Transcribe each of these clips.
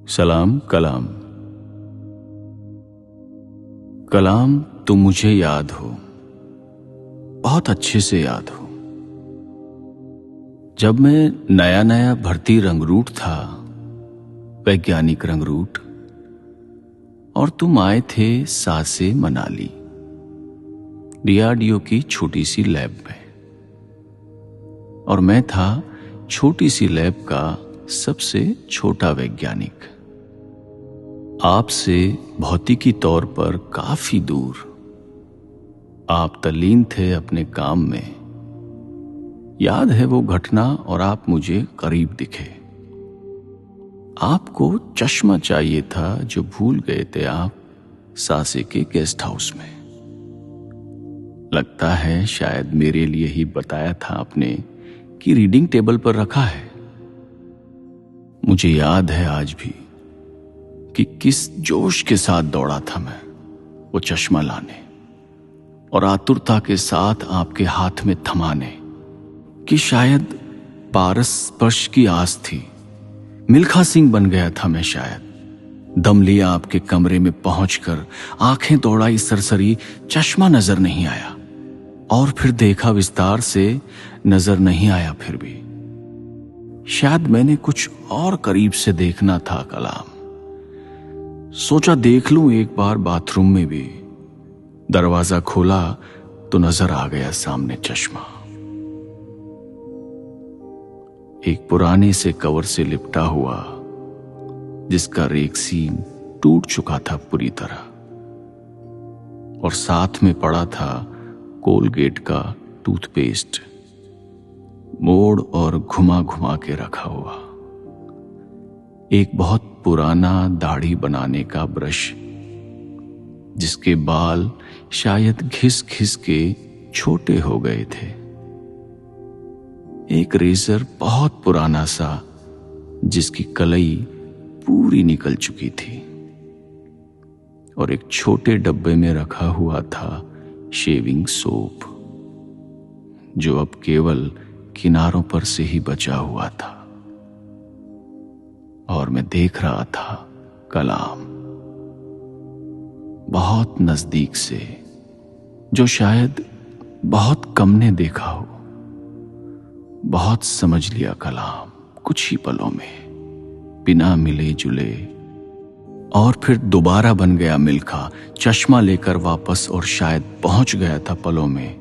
सलाम कलाम। कलाम, तुम मुझे याद हो, बहुत अच्छे से याद हो। जब मैं नया नया भर्ती रंगरूट था, वैज्ञानिक रंगरूट, और तुम आए थे सासे मनाली, डीआरडीओ की छोटी सी लैब में, और मैं था छोटी सी लैब का सबसे छोटा वैज्ञानिक। आपसे भौतिकी तौर पर काफी दूर। आप तल्लीन थे अपने काम में। याद है वो घटना, और आप मुझे करीब दिखे। आपको चश्मा चाहिए था जो भूल गए थे आप सासे के गेस्ट हाउस में। लगता है शायद मेरे लिए ही बताया था आपने कि रीडिंग टेबल पर रखा है। मुझे याद है आज भी कि किस जोश के साथ दौड़ा था मैं वो चश्मा लाने, और आतुरता के साथ आपके हाथ में थमाने, कि शायद पारस स्पर्श की आस थी। मिल्खा सिंह बन गया था मैं शायद। दम लिया आपके कमरे में पहुंचकर, आंखें दौड़ाई सरसरी, चश्मा नजर नहीं आया, और फिर देखा विस्तार से, नजर नहीं आया फिर भी। शायद मैंने कुछ और करीब से देखना था कलाम। सोचा देख लूं एक बार बाथरूम में भी। दरवाजा खोला तो नजर आ गया सामने चश्मा। एक पुराने से कवर से लिपटा हुआ, जिसका रेक्सीन टूट चुका था पूरी तरह, और साथ में पड़ा था कोलगेट का टूथपेस्ट, मोड़ और घुमा घुमा के रखा हुआ। एक बहुत पुराना दाढ़ी बनाने का ब्रश, जिसके बाल शायद घिस घिस के छोटे हो गए थे। एक रेजर बहुत पुराना सा, जिसकी कलई पूरी निकल चुकी थी, और एक छोटे डब्बे में रखा हुआ था शेविंग सोप, जो अब केवल किनारों पर से ही बचा हुआ था। और मैं देख रहा था कलाम, बहुत नजदीक से, जो शायद बहुत कम ने देखा हो। बहुत समझ लिया कलाम कुछ ही पलों में, बिना मिले जुले। और फिर दोबारा बन गया मिल्खा, चश्मा लेकर वापस, और शायद पहुंच गया था पलों में।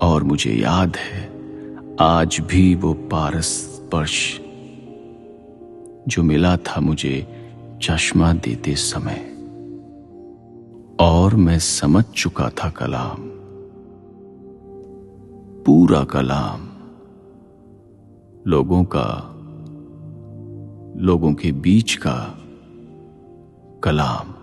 और मुझे याद है आज भी वो पारस स्पर्श जो मिला था मुझे चश्मा देते समय। और मैं समझ चुका था कलाम, पूरा कलाम, लोगों का, लोगों के बीच का कलाम।